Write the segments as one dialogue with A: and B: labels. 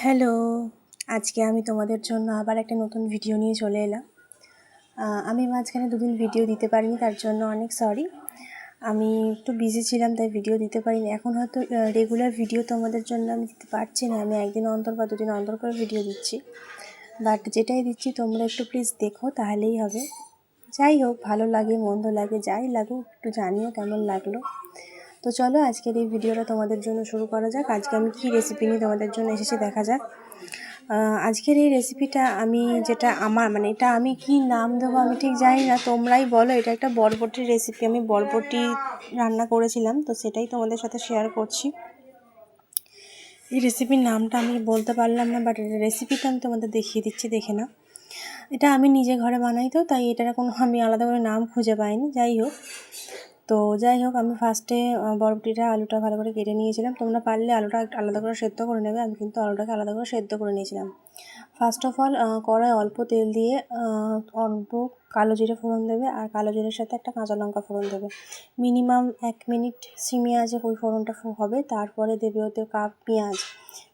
A: Hello, আজকে আমি তোমাদের জন্য আবার একটা নতুন ভিডিও নিয়ে চলে এলাম। আমি মাঝখানে দুদিন ভিডিও দিতে পারিনি, তার জন্য অনেক সরি। আমি একটু বিজি ছিলাম, তাই ভিডিও দিতে পারিনি। এখন হয়তো রেগুলার ভিডিও তোমাদের জন্য আমি দিতে পারছি না, আমি একদিন অন্তর বা দুদিন অন্তর করে ভিডিও দিচ্ছি। বাট যেটাই দিচ্ছি তোমরা একটু প্লিজ দেখো, তাহলেই হবে। যাই হোক, ভালো লাগে মন্দ লাগে যাই লাগুক, একটু জানিও কেমন লাগলো। তো চলো আজকের এই ভিডিওটা তোমাদের জন্য শুরু করা যাক। আজকে আমি কী রেসিপি নিয়ে তোমাদের জন্য এসেছি দেখা যাক। আজকের এই রেসিপিটা আমি যেটা এটা আমি কি নাম দেবো আমি ঠিক জানি না, তোমরাই বলো। এটা একটা বরবটির রেসিপি, আমি বরবটি রান্না করেছিলাম, তো সেটাই তোমাদের সাথে শেয়ার করছি। এই রেসিপির নামটা আমি বলতে পারলাম না, বাট রেসিপিটা আমি তোমাদের দেখিয়ে দিচ্ছি, দেখে নাও। এটা আমি নিজে ঘরে বানাই, তো তাই এটার কোনো আমি আলাদা করে নাম খুঁজে পাইনি। যাই হোক আমি ফার্স্টে বরবটিটা আলুটা ভালো করে কেটে নিয়েছিলাম। তোমরা পারলে আলুটা একটু আলাদা করে সেদ্ধ করে নেবে, আমি কিন্তু আলুটাকে আলাদা করে সেদ্ধ করে নিয়েছিলাম। ফার্স্ট অফ অল কড়ায় অল্প তেল দিয়ে অল্প কালো জিরে ফোড়ন দেবে, আর কালো জিরের সাথে একটা কাঁচা লঙ্কা ফোড়ন দেবে। মিনিমাম 1 মিনিট সিমে আছে ওই ফোড়নটা হবে। তারপরে দেবে ওতে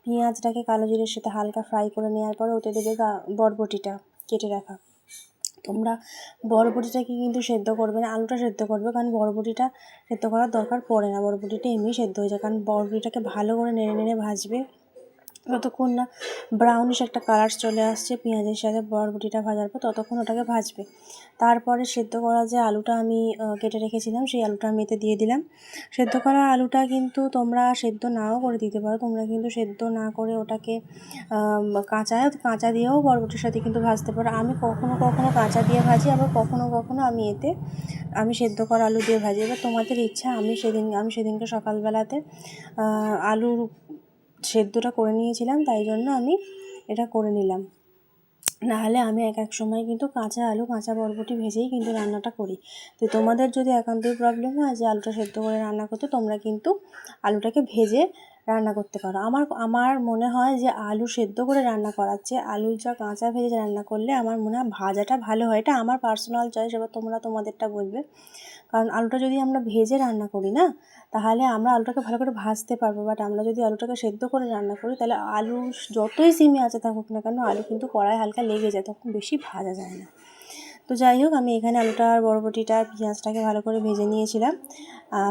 A: পেঁয়াজটাকে কালো জিরের সাথে হালকা ফ্রাই করে নেওয়ার পরে ওতে দেবে বরবটিটা কেটে রাখা। তোমরা বরবটিটাকে কিন্তু সেদ্ধ করবে না, আলুটা সেদ্ধ করবে, কারণ বরবটিটা সেদ্ধ করার দরকার পড়ে না, বরবটিটা এমনি সেদ্ধ হয়ে যায়। কারণ বরবটিটাকে ভালো করে নেড়ে নেড়ে ভাজবে যতক্ষণ না ব্রাউনিশ একটা কালার চলে আসছে পেঁয়াজের সাথে বরবটিটা ভাজার পর, ততক্ষণ ওটাকে ভাজবে। তারপরে সেদ্ধ করা যে আলুটা আমি কেটে রেখেছিলাম, সেই আলুটা আমি এতে দিয়ে দিলাম। সেদ্ধ করা আলুটা কিন্তু তোমরা সেদ্ধ নাও করে দিতে পারো, তোমরা কিন্তু সেদ্ধ না করে ওটাকে কাঁচা দিয়েও বরবটির সাথে কিন্তু ভাজতে পারো। আমি কখনো কখনো কাঁচা দিয়ে ভাজি, আবার কখনো কখনো আমি সেদ্ধ করা আলু দিয়ে ভাজি। এবার তোমাদের ইচ্ছা। আমি সেদিনকে সকালবেলাতে আলুর সেদ্ধটা করে নিয়েছিলাম, তাই জন্য আমি এটা করে নিলাম। নাহলে আমি এক সময় কিন্তু কাঁচা আলু কাঁচা বরবটি ভেজেই কিন্তু রান্নাটা করি। তো তোমাদের যদি একান্তই প্রবলেম হয় যে আলুটা সেদ্ধ করে রান্না করতে, তোমরা কিন্তু আলুটাকে ভেজে রান্না করতে পারো। আমার মনে হয় যে আলু সেদ্ধ করে রান্না করার চেয়ে আলু যা কাঁচা ভেজে রান্না করলে আমার মনে হয় ভাজাটা ভালো হয়। এটা আমার পার্সোনাল চয়েস, এবার তোমরা তোমাদেরটা বলবে। কারণ আলুটা যদি আমরা ভেজে রান্না করি না, তাহলে আমরা আলুটাকে ভালো করে ভাজতে পারবো। বাট আমরা যদি আলুটাকে সেদ্ধ করে রান্না করি, তাহলে আলু যতই সিমে আছে থাকুক না কেন, আলু কিন্তু কড়াই হালকা লেগে যায়, তখন বেশি ভাজা যায় না। তো যাই হোক, আমি এখানে আলুটা আর বরবটিটা আর পেঁয়াজটাকে ভালো করে ভেজে নিয়েছিলাম।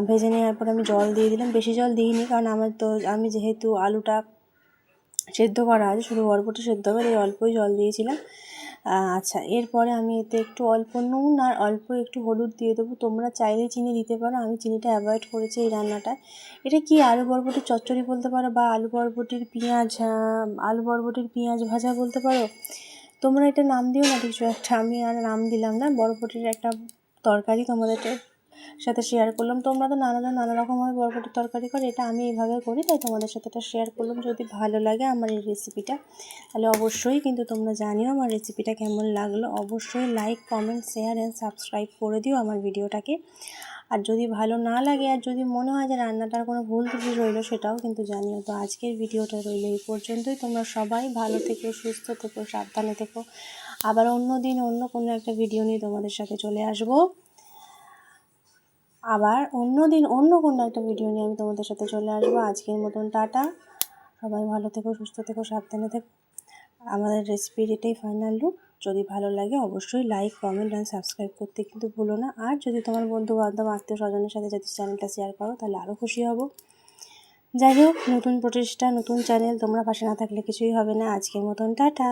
A: ভেজে নেওয়ার পর আমি জল দিয়ে দিলাম, বেশি জল দিইনি, কারণ আমি যেহেতু আলুটা সেদ্ধ করা আছে, শুধু বরবটি সেদ্ধ হবে, এই অল্পই জল দিয়েছিলাম। আচ্ছা, এরপরে আমি এতে একটু অল্প নুন আর অল্প একটু হলুদ দিয়ে দেবো। তোমরা চাইলে চিনি দিতে পারো, আমি চিনিটা অ্যাভয়েড করেছি এই রান্নাটায়। এটা কি আলু বরবটির চচ্চড়ি বলতে পারো, বা আলু বরবটির পেঁয়াজ ভাজা বলতে পারো। তোমরা এটা নাম দিও না কিছু একটা, আমি আর নাম দিলাম না। বরবটির একটা তরকারি তোমাদের সাথে শেয়ার করলাম। তোমরা তো নানা রকমভাবে বরবটির তরকারি করে, এটা আমি এইভাবে করি, তাই তোমাদের সাথে এটা শেয়ার করলাম। যদি ভালো লাগে আমার এই রেসিপিটা, তাহলে অবশ্যই কিন্তু তোমরা জানিও আমার রেসিপিটা কেমন লাগলো। অবশ্যই like, comment, share and subscribe করে দিও আমার ভিডিওটাকে। আর যদি ভালো না লাগে, আর যদি মনে হয় যে রান্নাটার কোনো ভুল ত্রুটি রইলো, সেটাও কিন্তু জানিও। তো আজকের ভিডিওটা রইলো এই পর্যন্তই। তোমরা সবাই ভালো থেকো, সুস্থ থেকো, সাবধানে থেকো। আবার অন্য দিন অন্য কোনো একটা ভিডিও নিয়ে তোমাদের সাথে চলে আসবো। অন্য কোনো একটা ভিডিও নিয়ে আমি তোমাদের সাথে চলে আসবো। আজকের মতন টাটা। সবাই ভালো থেকো, সুস্থ থেকো, সাবধানে থেকো। আমাদের রেসিপির এটাই ফাইনাল লুক। যদি ভালো লাগে অবশ্যই লাইক, কমেন্ট অ্যান্ড সাবস্ক্রাইব করতে কিন্তু ভুলো না। আর যদি তোমার বন্ধু বান্ধব, আত্মীয় স্বজনের সাথে যদি চ্যানেলটা শেয়ার করো, তাহলে আরও খুশি হব। যাই হোক, নতুন প্রচেষ্টা, নতুন চ্যানেল, তোমরা পাশে না থাকলে কিছুই হবে না। আজকের মতন টাটা।